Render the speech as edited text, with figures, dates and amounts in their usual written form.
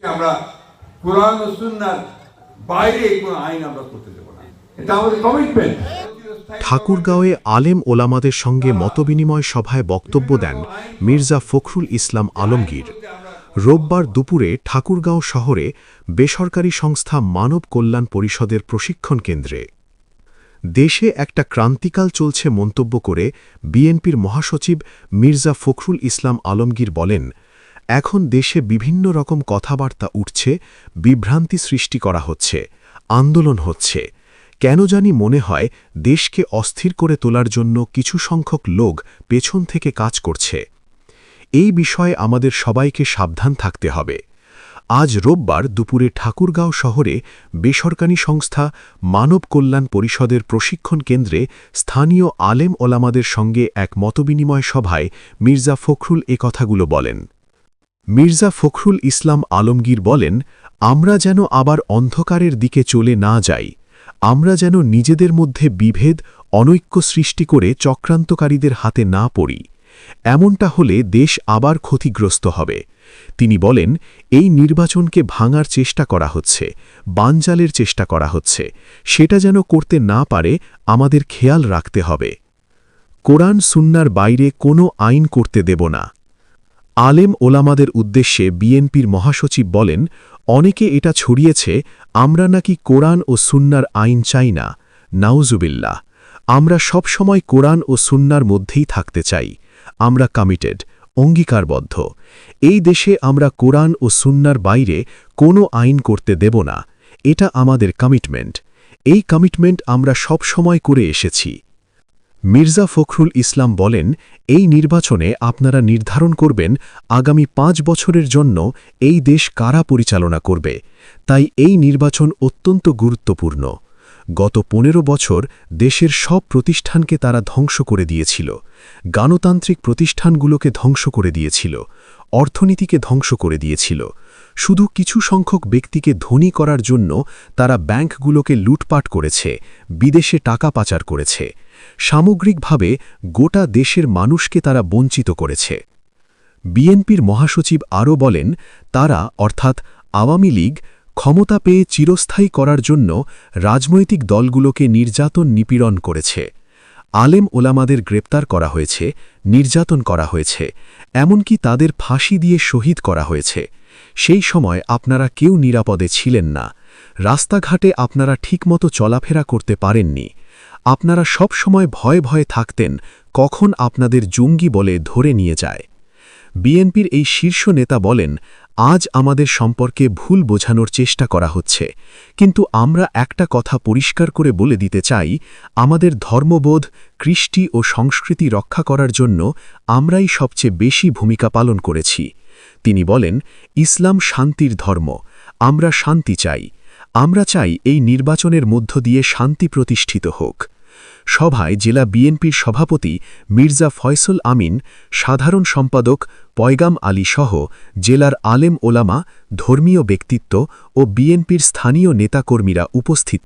আমরা কোরআন ও সুন্নাহর বাইরে কোনো আইন আমরা করতে দেব না, এটা আমাদের কমিটমেন্ট। ঠাকুরগাঁওয়ে আলেম ওলামাদের সঙ্গে মতবিনিময় সভায় বক্তব্য দেন মির্জা ফখরুল ইসলাম আলমগীর। রোববার দুপুরে ঠাকুরগাঁও শহরে বেসরকারি সংস্থা মানব কল্যাণ পরিষদের প্রশিক্ষণ কেন্দ্রে দেশে একটা ক্রান্তিকাল চলছে মন্তব্য করে বিএনপির মহাসচিব মির্জা ফখরুল ইসলাম আলমগীর বলেন, এখন দেশে বিভিন্ন রকম কথাবার্তা উঠছে, বিভ্রান্তি সৃষ্টি করা হচ্ছে, আন্দোলন হচ্ছে। কেন জানি মনে হয় দেশকে অস্থির করে তোলার জন্য কিছু সংখ্যক লোক পেছন থেকে কাজ করছে। এই বিষয়ে আমাদের সবাইকে সাবধান থাকতে হবে। আজ রোববার দুপুরে ঠাকুরগাঁও শহরে বেসরকারি সংস্থা মানব কল্যাণ পরিষদের প্রশিক্ষণ কেন্দ্রে স্থানীয় আলেম ওলামাদের সঙ্গে এক মতবিনিময় সভায় মির্জা ফখরুল এ কথাগুলো বলেন। মির্জা ফখরুল ইসলাম আলমগীর বলেন, আমরা যেন আবার অন্ধকারের দিকে চলে না যাই, আমরা যেন নিজেদের মধ্যে বিভেদ অনৈক্য সৃষ্টি করে চক্রান্তকারীদের হাতে না পড়ি। এমনটা হলে দেশ আবার ক্ষতিগ্রস্ত হবে। তিনি বলেন, এই নির্বাচনকে ভাঙার চেষ্টা করা হচ্ছে, বানজালের চেষ্টা করা হচ্ছে, সেটা যেন করতে না পারে আমাদের খেয়াল রাখতে হবে। কোরআন সুন্নাহর বাইরে কোনো আইন করতে দেব না। আলেম ওলামাদের উদ্দেশ্যে বিএনপির মহাসচিব বলেন, অনেকে এটা ছড়িয়েছে আমরা নাকি কোরআন ও সুন্নাহর আইন চাই না। নাউজুবিল্লাহ, আমরা সব সময় কোরআন ও সুন্নাহর মধ্যেই থাকতে চাই। আমরা কমিটেড, অঙ্গীকারবদ্ধ। এই দেশে আমরা কোরআন ও সুন্নাহর বাইরে কোনো আইন করতে দেব না। এটা আমাদের কমিটমেন্ট। এই কমিটমেন্ট আমরা সব সময় করে এসেছি। মির্জা ফখরুল ইসলাম বলেন, এই নির্বাচনে আপনারা নির্ধারণ করবেন আগামী 5 বছরের জন্য এই দেশ কারা পরিচালনা করবে। তাই এই নির্বাচন অত্যন্ত গুরুত্বপূর্ণ। গত 15 বছর দেশের সব প্রতিষ্ঠানকে তারা ধ্বংস করে দিয়েছিল, গণতান্ত্রিক প্রতিষ্ঠানগুলোকে ধ্বংস করে দিয়েছিল, অর্থনীতিকে ধ্বংস করে দিয়েছিল। শুধু কিছু সংখ্যক ব্যক্তিকে ধনী করার জন্য তারা ব্যাংকগুলোকে লুটপাট করেছে, বিদেশে টাকা পাচার করেছে। সামগ্রিকভাবে গোটা দেশের মানুষকে তারা বঞ্চিত করেছে। বিএনপির মহাসচিব আরও বলেন, তারা অর্থাৎ আওয়ামী লীগ ক্ষমতা পেয়ে চিরস্থায়ী করার জন্য রাজনৈতিক দলগুলোকে নির্যাতন নিপীড়ন করেছে। আলেম ওলামাদের গ্রেপ্তার করা হয়েছে, নির্যাতন করা হয়েছে, এমনকি তাদের ফাঁসি দিয়ে শহীদ করা হয়েছে। সেই সময় আপনারা কেউ নিরাপদে ছিলেন না। রাস্তাঘাটে আপনারা ঠিকমতো চলাফেরা করতে পারেননি। আপনারা সব সময় ভয়ে ভয়ে থাকতেন কখন আপনাদের জঙ্গি বলে ধরে নিয়ে যায়। বিএনপির এই শীর্ষ নেতা বলেন, আজ আমাদের সম্পর্কে ভুল বোঝানোর চেষ্টা করা হচ্ছে, কিন্তু আমরা একটা কথা পরিষ্কার করে বলে দিতে চাই, আমাদের ধর্মবোধ, কৃষ্টি ও সংস্কৃতি রক্ষা করার জন্য আমরাই সবচেয়ে বেশি ভূমিকা পালন করেছি। তিনি বলেন, ইসলাম শান্তির ধর্ম, আমরা শান্তি চাই। আমরা চাই এই নির্বাচনের মধ্য দিয়ে শান্তি প্রতিষ্ঠিত হোক। সভায় জেলা বিএনপির সভাপতি মির্জা ফয়সল আমিন, সাধারণ সম্পাদক পয়গাম আলী সহ জেলার আলেম ওলামা, ধর্মীয় ব্যক্তিত্ব ও বিএনপির স্থানীয় নেতাকর্মীরা উপস্থিত।